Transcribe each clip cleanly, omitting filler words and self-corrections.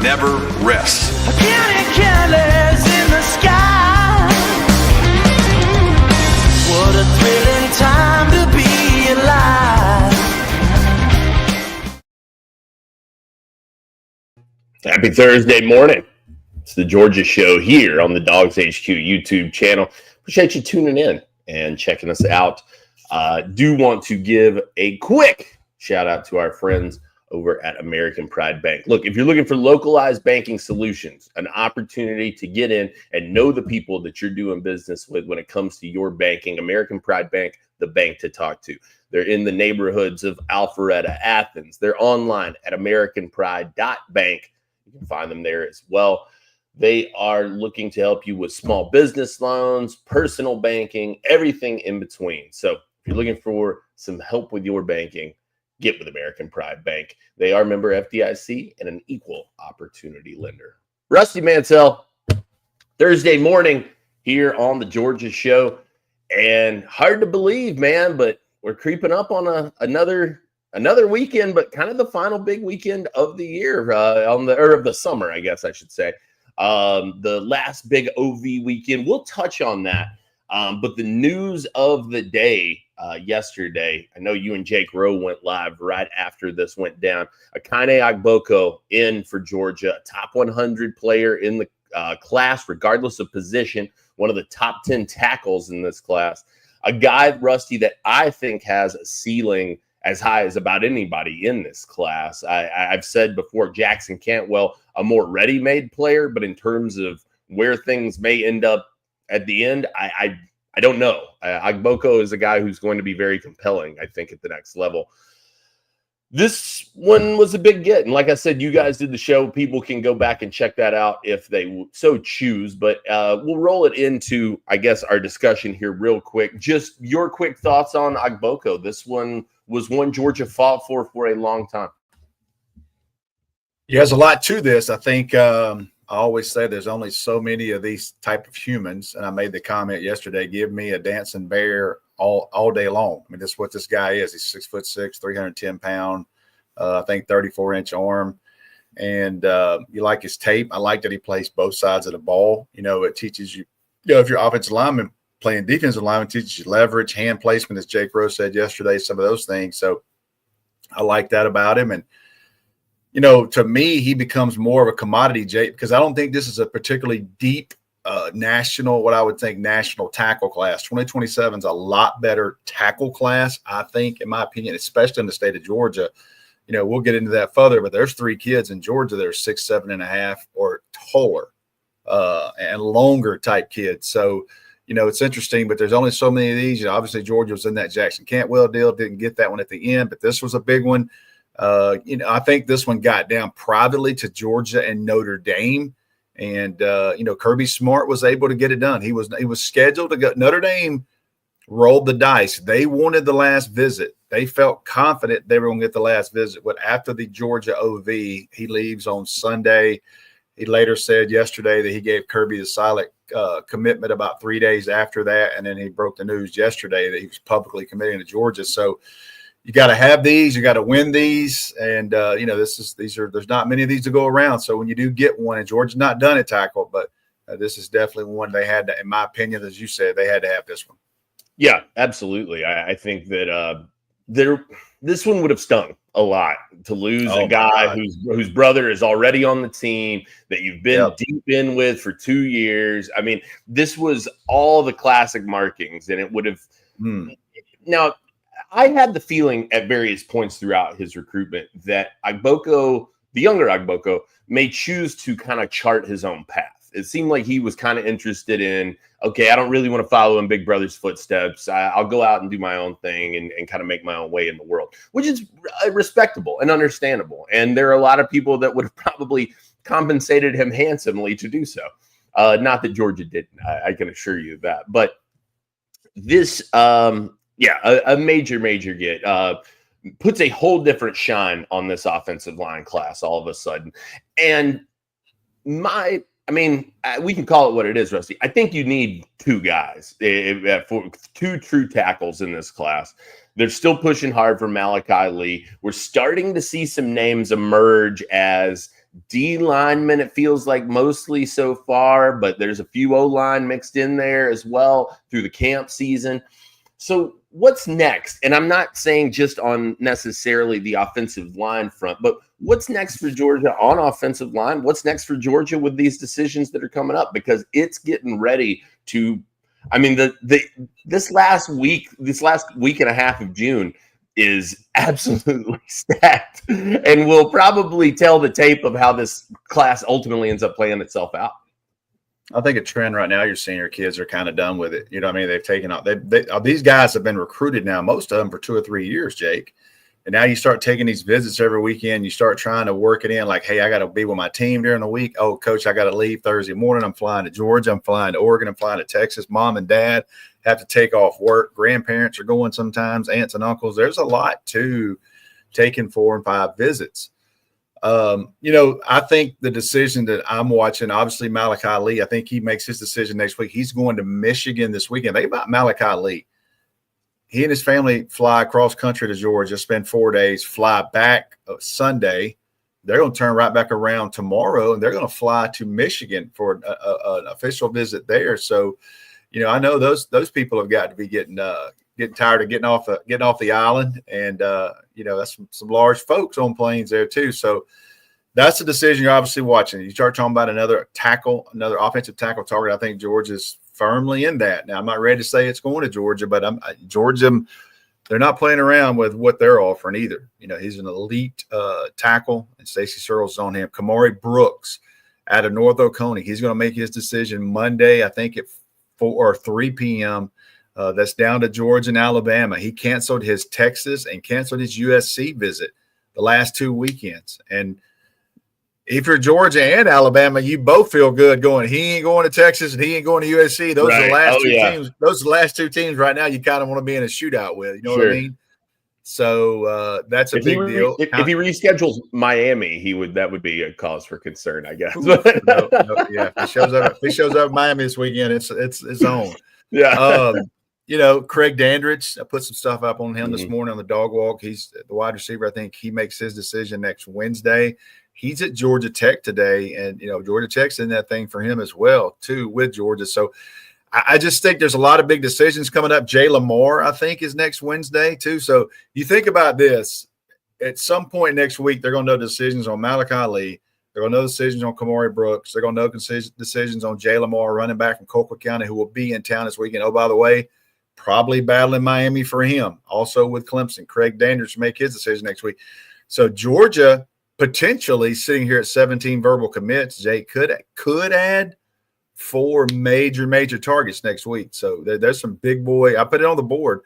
never rests. Careless in the sky. What a thrilling time to be alive. Happy Thursday morning. It's the Georgia Show here on the Dawgs HQ YouTube channel. Appreciate you tuning in and checking us out. Do want to give a quick shout out to our friends over at American Pride Bank. Look, if you're looking for localized banking solutions, an opportunity to get in and know the people that you're doing business with when it comes to your banking, American Pride Bank, the bank to talk to. They're in the neighborhoods of Alpharetta, Athens. They're online at americanpride.bank. You can find them there as well. They are looking to help you with small business loans, personal banking, everything in between. So if you're looking for some help with your banking, get with American Pride Bank. They are member FDIC and an equal opportunity lender. Rusty Mansell, Thursday morning here on the Georgia Show. And hard to believe, man, but we're creeping up on another weekend, but kind of the final big weekend of the year, of the summer, I guess I should say. The last big OV weekend. We'll touch on that. But the news of the day yesterday, I know you and Jake Rowe went live right after this went down. Akane Agboko in for Georgia, a top 100 player in the class, regardless of position, one of the top 10 tackles in this class. A guy, Rusty, that I think has a ceiling as high as about anybody in this class. I've said before, Jackson Cantwell, a more ready-made player, but in terms of where things may end up at the end, I don't know. Agboko is a guy who's going to be very compelling, I think, at the next level. This one was a big get. And like I said, you guys did the show. People can go back and check that out if they so choose. But we'll roll it into, I guess, our discussion here real quick. Just your quick thoughts on Agboko. This one was one Georgia fought for a long time. Yeah, there's a lot to this. I think I always say there's only so many of these type of humans. And I made the comment yesterday, give me a dancing bear all day long. I mean, that's what this guy is. He's 6'6", 310 pound, I think 34-inch arm. And you like his tape. I like that he plays both sides of the ball. You know, it teaches you, if you're offensive lineman, playing defensive lineman teaches you leverage, hand placement, as Jake Rose said yesterday, some of those things. So I like that about him. And, you know, to me, he becomes more of a commodity, Jake, because I don't think this is a particularly deep national tackle class. 2027 is a lot better tackle class, I think, in my opinion, especially in the state of Georgia. You know, we'll get into that further, but there's 3 kids in Georgia that are 6'7.5" or taller and longer type kids. So, you know, it's interesting, but there's only so many of these. You know, obviously, Georgia was in that Jackson Cantwell deal, didn't get that one at the end, but this was a big one. You know, I think this one got down privately to Georgia and Notre Dame. And, you know, Kirby Smart was able to get it done. He was scheduled to go. Notre Dame rolled the dice. They wanted the last visit. They felt confident they were going to get the last visit. But after the Georgia OV, he leaves on Sunday. He later said yesterday that he gave Kirby the silent commitment about 3 days after that. And then he broke the news yesterday that he was publicly committing to Georgia. So you got to have these, you got to win these. And, you know, there's not many of these to go around. So when you do get one, and Georgia's not done at tackle, but this is definitely one they had to, in my opinion, as you said, they had to have this one. Yeah, absolutely. I think that this one would have stung a lot to lose a guy whose brother is already on the team that you've been deep in with for 2 years. I mean, this was all the classic markings, and it would have now. I had the feeling at various points throughout his recruitment that Agboko, the younger Agboko, may choose to kind of chart his own path. It seemed like he was kind of interested in, okay, I don't really want to follow in Big Brother's footsteps. I'll go out and do my own thing and kind of make my own way in the world, which is respectable and understandable. And there are a lot of people that would have probably compensated him handsomely to do so. Not that Georgia didn't, I can assure you of that. But this a major get. Puts a whole different shine on this offensive line class all of a sudden. And we can call it what it is, Rusty. I think you need 2 guys, for 2 true tackles in this class. They're still pushing hard for Malachi Lee. We're starting to see some names emerge as D linemen, it feels like mostly so far, but there's a few O-line mixed in there as well through the camp season. So what's next? And I'm not saying just on necessarily the offensive line front, but what's next for Georgia on offensive line? What's next for Georgia with these decisions that are coming up? Because it's getting ready to, I mean, this last week and a half of June is absolutely stacked, and will probably tell the tape of how this class ultimately ends up playing itself out. I think a trend right now, your senior kids are kind of done with it. You know what I mean? They've taken out. These guys have been recruited now, most of them for 2 or 3 years, Jake. And now you start taking these visits every weekend. You start trying to work it in like, hey, I got to be with my team during the week. Oh, coach, I got to leave Thursday morning. I'm flying to Georgia. I'm flying to Oregon. I'm flying to Texas. Mom and dad have to take off work. Grandparents are going sometimes, aunts and uncles. There's a lot to taking 4 and 5 visits. I think the decision that I'm watching, obviously Malachi Lee, I think he makes his decision next week. He's going to Michigan this weekend. Think about Malachi Lee. He and his family fly across country to Georgia, spend 4 days, fly back Sunday. They're going to turn right back around tomorrow, and they're going to fly to Michigan for an official visit there. So, I know those people have got to be getting tired of getting off the island, and that's some large folks on planes there too. So that's the decision you're obviously watching. You start talking about another offensive tackle target. I think Georgia's firmly in that. Now I'm not ready to say it's going to Georgia, but Georgia. They're not playing around with what they're offering either. He's an elite tackle, and Stacey Searles on him. Kamari Brooks out of North Oconee. He's going to make his decision Monday, I think at 4 or 3 p.m. That's down to Georgia and Alabama. He canceled his Texas and canceled his USC visit the last 2 weekends. And if you're Georgia and Alabama, you both feel good going, he ain't going to Texas and he ain't going to USC. Those are the last teams. Those are the last 2 teams right now you kind of want to be in a shootout with. You know what I mean? So that's a big deal. If he reschedules Miami, that would be a cause for concern, I guess. Yeah. If he shows up in Miami this weekend, it's on. Yeah. Craig Dandridge, I put some stuff up on him this morning on the dog walk. He's the wide receiver. I think he makes his decision next Wednesday. He's at Georgia Tech today, and Georgia Tech's in that thing for him as well too with Georgia. So I just think there's a lot of big decisions coming up. Jay Lamar, I think, is next Wednesday too. So you think about this. At some point next week, they're going to know decisions on Malachi Lee. They're going to know decisions on Kamari Brooks. They're going to know decisions on Jay Lamar, running back from Colquitt County, who will be in town this weekend. Oh, by the way, probably battling Miami for him. Also with Clemson, Craig Dandridge make his decision next week. So Georgia potentially sitting here at 17 verbal commits. Jay could add 4 major targets next week. So there's some big boy. I put it on the board.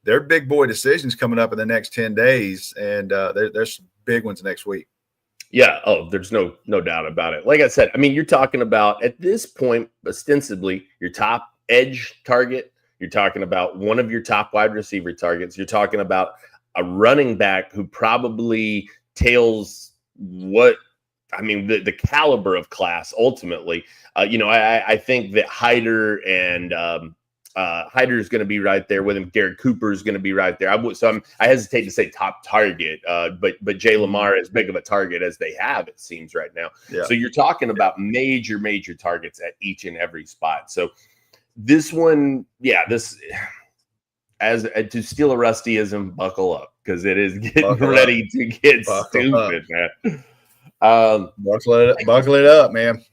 There are big boy decisions coming up in the next 10 days, and there's some big ones next week. Yeah. Oh, there's no doubt about it. Like I said, I mean, you're talking about at this point, ostensibly, your top edge target. You're talking about one of your top wide receiver targets. You're talking about a running back who probably tails the caliber of class ultimately. I think that Hyder and Hyder is going to be right there with him. Garrett Cooper is going to be right there. I hesitate to say top target, but Jay Lamar as big of a target as they have, it seems right now. Yeah. So you're talking about major targets at each and every spot. So this one, to steal a Rustyism, buckle up, because it is getting ready to get stupid, man. Buckle it up, man.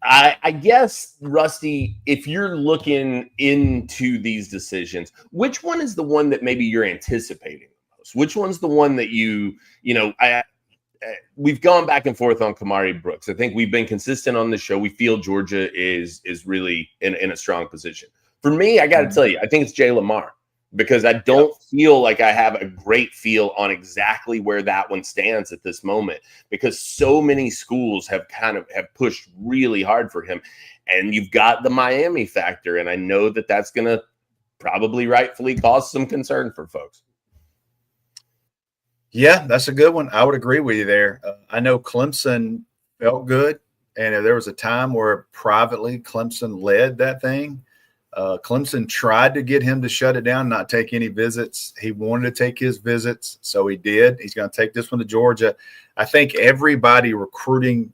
I guess, Rusty, if you're looking into these decisions, which one is the one that maybe you're anticipating the most? Which one's the one that we've gone back and forth on Kamari Brooks. I think we've been consistent on the show. We feel Georgia is really in a strong position. For me, I got to tell you, I think it's Jay Lamar, because I don't feel like I have a great feel on exactly where that one stands at this moment, because so many schools have pushed really hard for him, and you've got the Miami factor. And I know that that's going to probably rightfully cause some concern for folks. Yeah, that's a good one. I would agree with you there. I know Clemson felt good, and there was a time where privately Clemson led that thing. Clemson tried to get him to shut it down, not take any visits. He wanted to take his visits, so he did. He's going to take this one to Georgia. I think everybody recruiting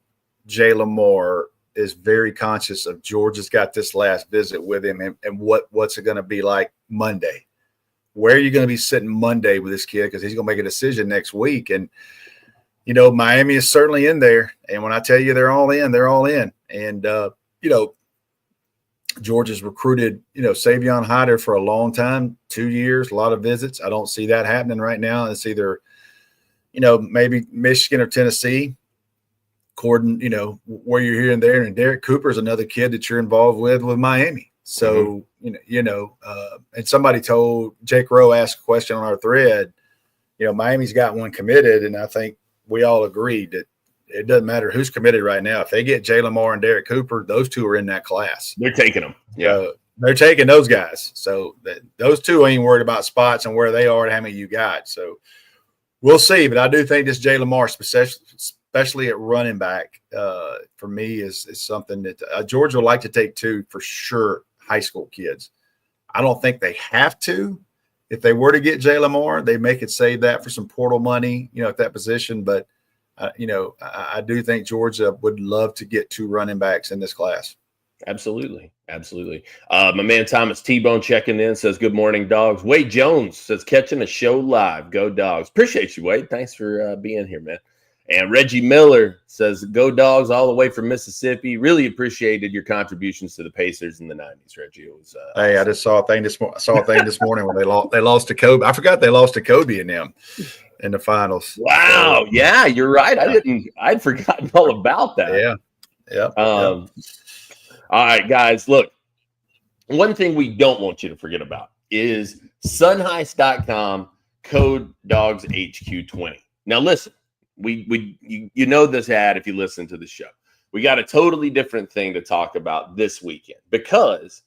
Jalen Moore is very conscious of Georgia's got this last visit with him and what's it going to be like Monday. Where are you going to be sitting Monday with this kid? Because he's going to make a decision next week. And, Miami is certainly in there. And when I tell you they're all in, they're all in. And, Georgia's recruited, Savion Hyder for a long time, 2 years, a lot of visits. I don't see that happening right now. It's either, maybe Michigan or Tennessee. According, where you're here and there. And Derek Cooper is another kid that you're involved with Miami. So, and somebody told Jake Rowe asked a question on our thread, Miami's got one committed. And I think we all agreed that it doesn't matter who's committed right now. If they get Jalen Moore and Derek Cooper, those two are in that class. They're taking them. Yeah. They're taking those guys. So those two ain't worried about spots and where they are and how many you got. So we'll see. But I do think this Jalen Moore, especially at running back, for me is something that Georgia would like to take two for sure, high school kids. I don't think they have to. If they were to get Jalen Moore, they may could save that for some portal money, at that position. But, I do think Georgia would love to get two running backs in this class. Absolutely. Absolutely. My man Thomas T-Bone checking in, says, good morning, Dogs. Wade Jones says, catching a show live. Go Dogs. Appreciate you, Wade. Thanks for being here, man. And Reggie Miller says, go Dogs all the way from Mississippi. Really appreciated your contributions to the Pacers in the 90s, Reggie. It was, hey, I just saw a thing this morning. I saw a thing this morning when they lost to Kobe. I forgot they lost to Kobe and them in the finals. Wow. Yeah, you're right. I'd forgotten all about that. Yeah. Yeah. All right, guys, look, one thing we don't want you to forget about is sunheist.com, code DawgsHQ20. Now, listen. You know this ad if you listen to the show. We got a totally different thing to talk about this weekend because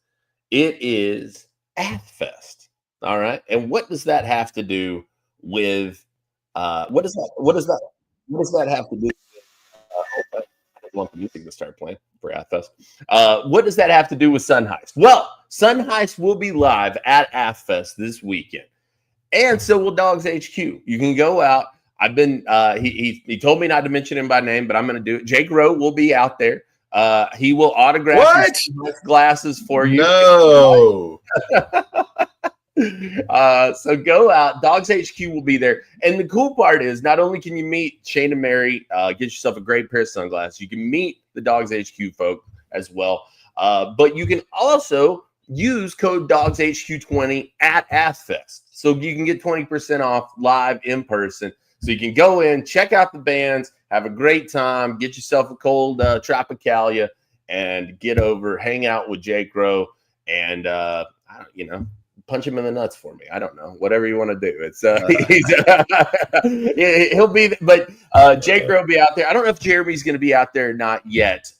it is Athfest. All right. And what does that have to do with what does that have to do with I want the music to start playing for Athfest. What does that have to do with Sun Heist? Well, Sun Heist will be live at Athfest this weekend. And so will Dawgs HQ. You can go out. I've been he told me not to mention him by name, but I'm going to do it. Jake Rowe will be out there. He will autograph his glasses for you. No. So go out. Dawgs HQ will be there. And the cool part is not only can you meet Shane and Mary, get yourself a great pair of sunglasses, you can meet the Dawgs HQ folk as well. But you can also use code DawgsHQ20 at Athfest. So you can get 20% off live in person. So you can go in, check out the bands, have a great time, get yourself a cold Tropicalia, and get over, hang out with Jake Rowe, and punch him in the nuts for me. I don't know, whatever you want to do. It's he'll be, but Jake Rowe will be out there. I don't know if Jeremy's going to be out there or not yet,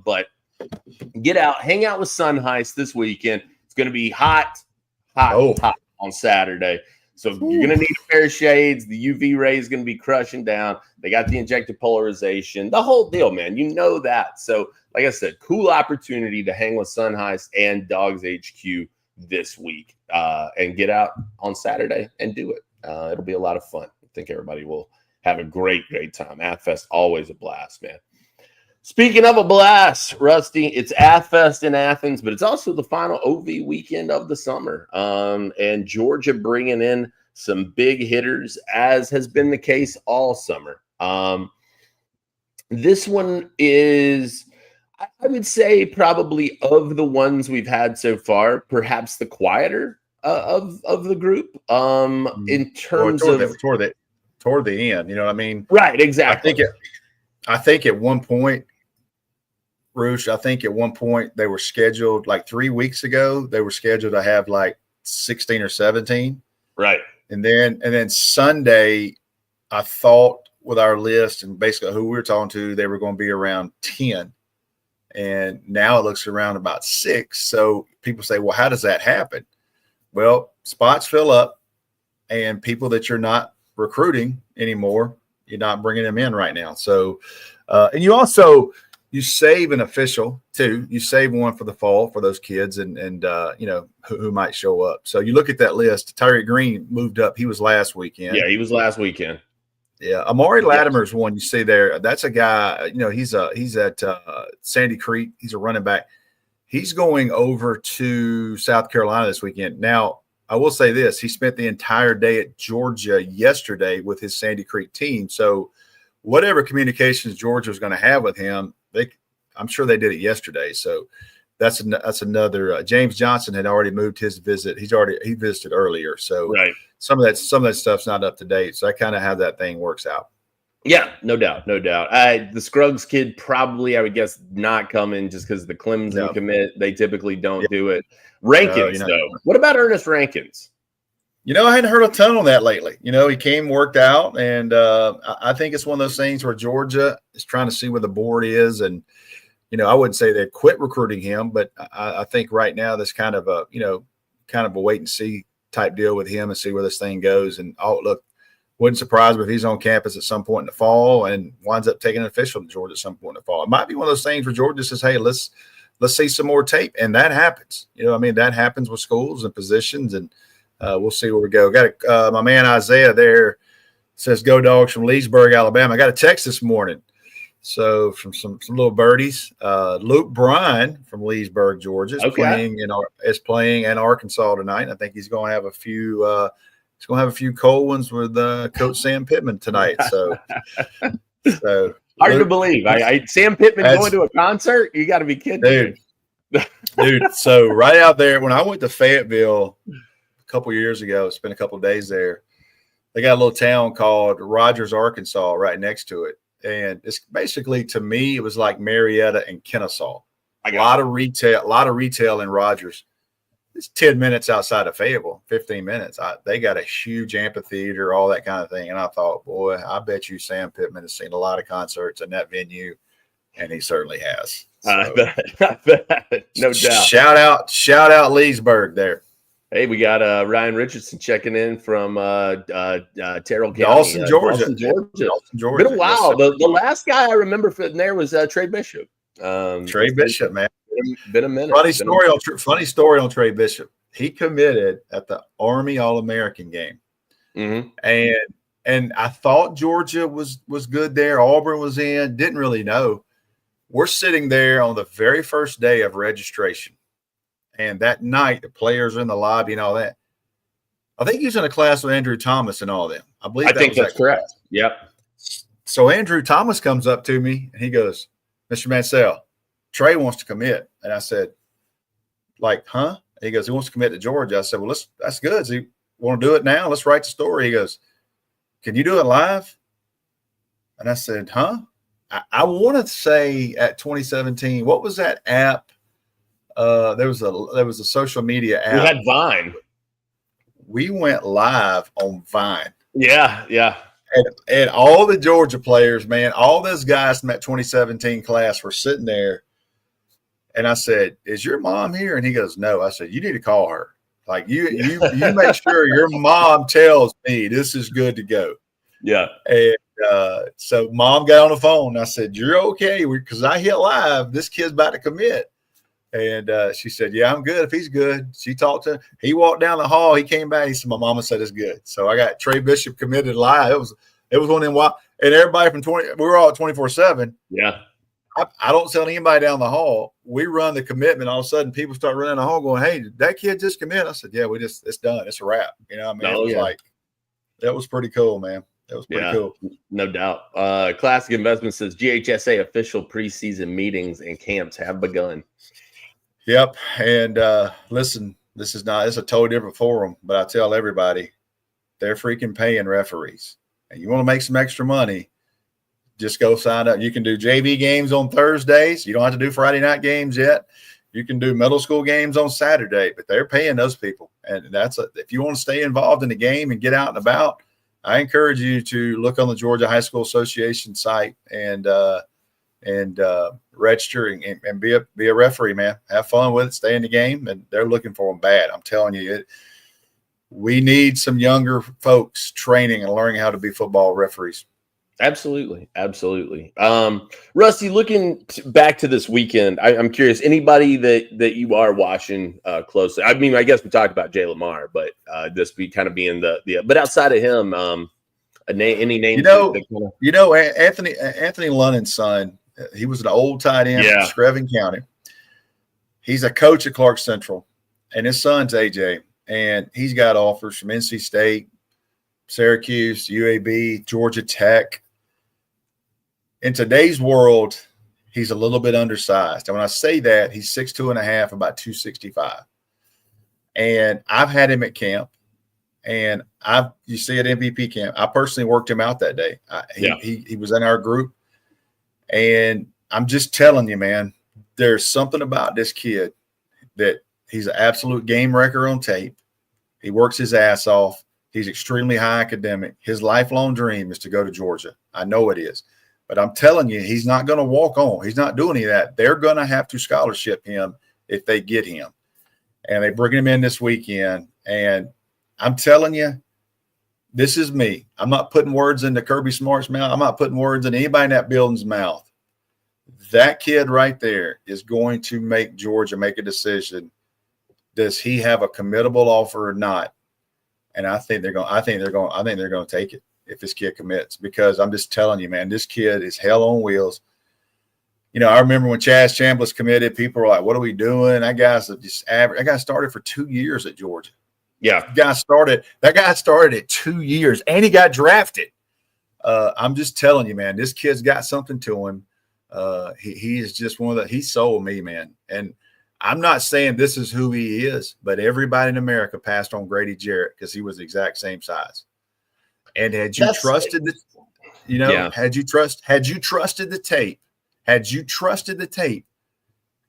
but get out, hang out with Sun Heist this weekend. It's going to be hot on Saturday. So you're going to need a pair of shades. The UV ray is going to be crushing down. They got the injected polarization, the whole deal, man. You know that. So like I said, cool opportunity to hang with Sun Heist and Dawgs HQ this week and get out on Saturday and do it. It'll be a lot of fun. I think everybody will have a great time. Athfest, always a blast, man. Speaking of a blast, Rusty, it's Athfest in Athens, but it's also the final OV weekend of the summer. And Georgia bringing in some big hitters, as has been the case all summer. This one is, I would say, probably of the ones we've had so far, perhaps the quieter of the group. In terms toward the end, you know what I mean? Right, exactly. I think at one point, Roosh, they were scheduled like 3 weeks ago. They were scheduled to have like 16 or 17. Right. And then Sunday, I thought with our list and basically who we were talking to, they were going to be around 10. And now it looks around about 6. So people say, well, how does that happen? Well, spots fill up and people that you're not recruiting anymore, you're not bringing them in right now. So, and you save an official too. You save one for the fall for those kids and who might show up. So you look at that list. Tyree Green moved up. He was last weekend. Yeah, he was last weekend. Yeah, Amari Latimer's one you see there. That's a guy. He's at Sandy Creek. He's a running back. He's going over to South Carolina this weekend. Now, I will say this: he spent the entire day at Georgia yesterday with his Sandy Creek team. So, whatever communications Georgia was going to have with him, I'm sure they did it yesterday. So, that's another. James Johnson had already moved his visit. He visited earlier. So, right. Some of that stuff's not up to date. So I kind of have that thing works out. Yeah, no doubt. The Scruggs kid probably, I would guess, not coming just because the Clemson commit. They typically don't do it. Rankins, though. What about Ernest Rankins? I hadn't heard a ton on that lately. He came, worked out, and I think it's one of those things where Georgia is trying to see where the board is. And, I wouldn't say they quit recruiting him, but I think right now there's kind of a wait and see type deal with him and see where this thing goes. And look, wouldn't surprise me if he's on campus at some point in the fall and winds up taking an official to Georgia at some point in the fall. It might be one of those things where Georgia says, hey, let's see some more tape. And that happens. That happens with schools and positions, and we'll see where we go. Got my man Isaiah there says, go Dogs from Leesburg, Alabama. I got a text this morning. So from some little birdies, Luke Bryan from Leesburg, Georgia, is playing in Arkansas tonight. I think he's going to have a few. He's going to have a few cold ones with Coach Sam Pittman tonight. So hard to believe. Sam Pittman going to a concert? You got to be kidding, dude. So right out there, when I went to Fayetteville a couple years ago, spent a couple of days there. They got a little town called Rogers, Arkansas, right next to it. And it's basically, to me, it was like Marietta and Kennesaw. A lot of retail in Rogers. It's 10 minutes outside of Fayetteville, 15 minutes. They got a huge amphitheater, all that kind of thing. And I thought, boy, I bet you Sam Pittman has seen a lot of concerts in that venue, and he certainly has. So, I bet. No doubt. Shout out Leesburg there. Hey, we got Ryan Richardson checking in from Terrell County, Dawson, Georgia. Been a while. Yes, the last guy I remember fitting there was Trey Bishop. Trey Bishop, man. Been a minute. Funny story on Trey Bishop. He committed at the Army All-American game, and I thought Georgia was good there. Auburn was in. Didn't really know. We're sitting there on the very first day of registration. And that night, the players are in the lobby and all that. I think he was in a class with Andrew Thomas and all them. I think that's correct. Yep. So Andrew Thomas comes up to me and he goes, Mr. Mansell, Trey wants to commit. And I said, like, huh? He goes, he wants to commit to Georgia. I said, well, that's good. Does he want to do it now? Let's write the story. He goes, can you do it live? And I said, huh? I want to say at 2017, what was that app? There was a social media app. We had Vine. We went live on Vine. Yeah. And all the Georgia players, man, all those guys from that 2017 class were sitting there. And I said, is your mom here? And he goes, no. I said, you need to call her. Like you make sure your mom tells me this is good to go. Yeah. And so mom got on the phone. And I said, you're okay. Because I hit live. This kid's about to commit. And she said, yeah, I'm good if he's good. She talked to him. He walked down the hall. He came back. He said, my mama said it's good. So I got Trey Bishop committed live. It was one of them wild. And everybody from we were all at 24/7. Yeah. I don't send anybody down the hall. We run the commitment. All of a sudden, people start running the hall going, hey, did that kid just commit? I said, yeah, it's done. It's a wrap. You know what I mean? It was like, that was pretty cool, man. That was pretty cool. No doubt. Classic Investment says GHSA official preseason meetings and camps have begun. Yep. And listen, it's a totally different forum, but I tell everybody they're freaking paying referees. And you want to make some extra money, just go sign up. You can do JV games on Thursdays. You don't have to do Friday night games yet. You can do middle school games on Saturday, but they're paying those people. And if you want to stay involved in the game and get out and about, I encourage you to look on the Georgia High School Association site and register and be a referee, man. Have fun with it. Stay in the game, and they're looking for them bad. I'm telling you, we need some younger folks training and learning how to be football referees. Absolutely. Rusty, looking back to this weekend, I'm curious, anybody that you are watching closely? I mean, I guess we talked about Jay Lamar, but this be kind of being the but outside of him, Any names? Anthony London's son. He was an old tight end from Screven County. He's a coach at Clark Central, and his son's AJ, and he's got offers from NC State, Syracuse, UAB, Georgia Tech. In today's world, he's a little bit undersized. And when I say that, he's 6'2.5", about 265. And I've had him at camp, and you see at MVP camp, I personally worked him out that day. He was in our group, and I'm just telling you, man, there's something about this kid that he's an absolute game wrecker on tape. He works his ass off. He's extremely high academic. His lifelong dream is to go to Georgia. I know it is. But I'm telling you, he's not going to walk on. He's not doing any of that. They're going to have to scholarship him if they get him. And they bring him in this weekend. And I'm telling you, this is me. I'm not putting words into Kirby Smart's mouth. I'm not putting words in anybody in that building's mouth. That kid right there is going to make Georgia make a decision. Does he have a committable offer or not? And I think they're going to take it if this kid commits, because I'm just telling you, man, this kid is hell on wheels. You know, I remember when Chaz Chambliss committed, people were like, what are we doing? That guy's just average. That guy started for 2 years at Georgia. Yeah. That guy started at 2 years, and he got drafted. I'm just telling you, man, this kid's got something to him. He is just he sold me, man. And I'm not saying this is who he is, but everybody in America passed on Grady Jarrett because he was the exact same size. And had you trusted the tape,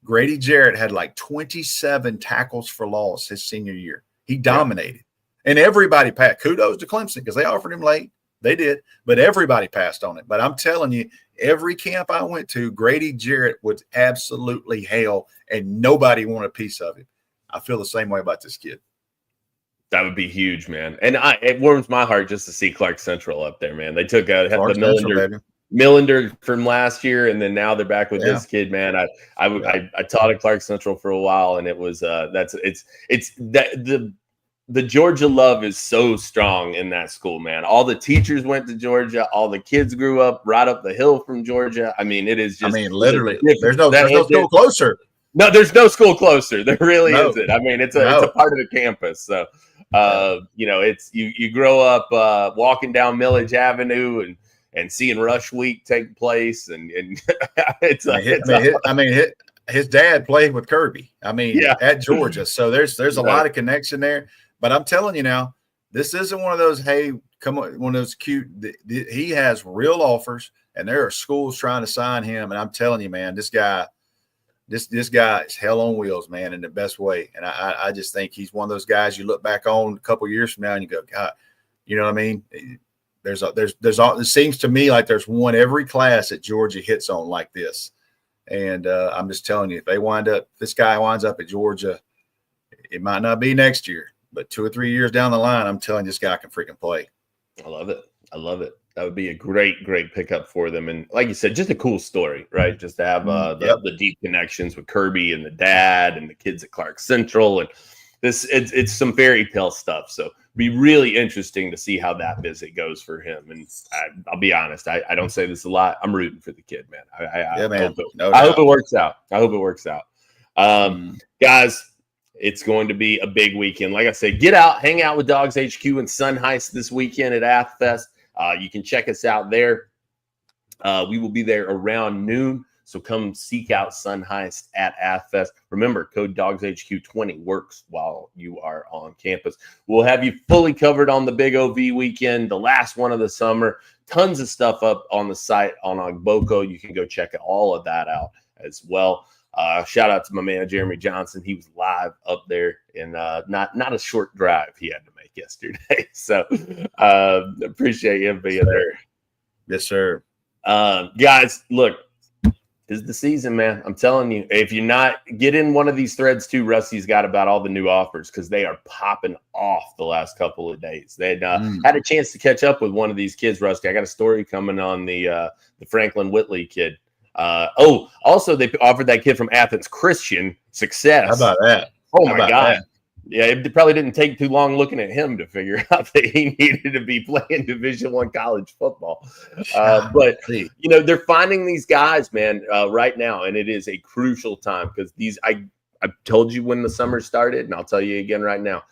Grady Jarrett had like 27 tackles for loss his senior year. He dominated. And everybody passed. Kudos to Clemson because they offered him late. They did, but everybody passed on it. But I'm telling you, every camp I went to, Grady Jarrett was absolutely hell, and nobody wanted a piece of him. I feel the same way about this kid. That would be huge, man. And it warms my heart just to see Clark Central up there, man. They took the Millender from last year, and then now they're back with this kid, man. I taught at Clark Central for a while, and it was the Georgia love is so strong in that school, man. All the teachers went to Georgia. All the kids grew up right up the hill from Georgia. I mean, it is just. I mean, literally, there's no school closer. No, there's no school closer. There really isn't. I mean, it's a part of the campus. So, you know, it's you grow up walking down Millage Avenue and seeing Rush Week take place, and his dad played with Kirby. I mean, at Georgia. So there's a lot of connection there. But I'm telling you now, this isn't one of those, hey, come on, one of those cute. He has real offers, and there are schools trying to sign him. And I'm telling you, man, this guy is hell on wheels, man, in the best way. And I just think he's one of those guys you look back on a couple of years from now and you go, God, you know what I mean? It seems to me like there's one every class that Georgia hits on like this. And I'm just telling you, if this guy winds up at Georgia, it might not be next year, but 2 or 3 years down the line, I'm telling you, this guy can freaking play. I love it. That would be a great pickup for them. And like you said, just a cool story, right? Just to have the deep connections with Kirby and the dad and the kids at Clark Central. And it's some fairy tale stuff. So be really interesting to see how that visit goes for him. And I'll be honest, I don't say this a lot. I'm rooting for the kid, man. I hope it works out. Guys, it's going to be a big weekend. Like I said, get out, hang out with Dawgs HQ and Sun Heist this weekend at Athens. You can check us out there. We will be there around noon. So come seek out Sun Heist at Athens. Remember, code DawgsHQ20 works while you are on campus. We'll have you fully covered on the Big OV weekend, the last one of the summer. Tons of stuff up on the site on Ogboko. You can go check all of that out as well. Shout out to my man, Jeremy Johnson. He was live up there in not a short drive he had to make yesterday. So appreciate him being there. Yes, sir. Guys, look. This is the season, man. I'm telling you, if you're not, get in one of these threads too. Rusty's got about all the new offers because they are popping off the last couple of days. They had a chance to catch up with one of these kids, Rusty. I got a story coming on the Franklin Whitley kid. Also, they offered that kid from Athens, Christian, success. How about that? Oh, my God. Yeah, it probably didn't take too long looking at him to figure out that he needed to be playing Division I college football. But they're finding these guys, man, right now, and it is a crucial time because I told you when the summer started, and I'll tell you again right now.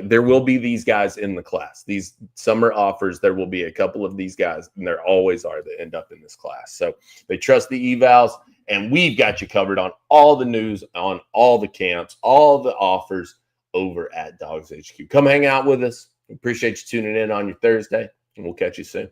There will be these guys in the class. These summer offers, there will be a couple of these guys, and there always are that end up in this class. So they trust the evals, and we've got you covered on all the news, on all the camps, all the offers over at Dawgs HQ. Come hang out with us. We appreciate you tuning in on your Thursday, and we'll catch you soon.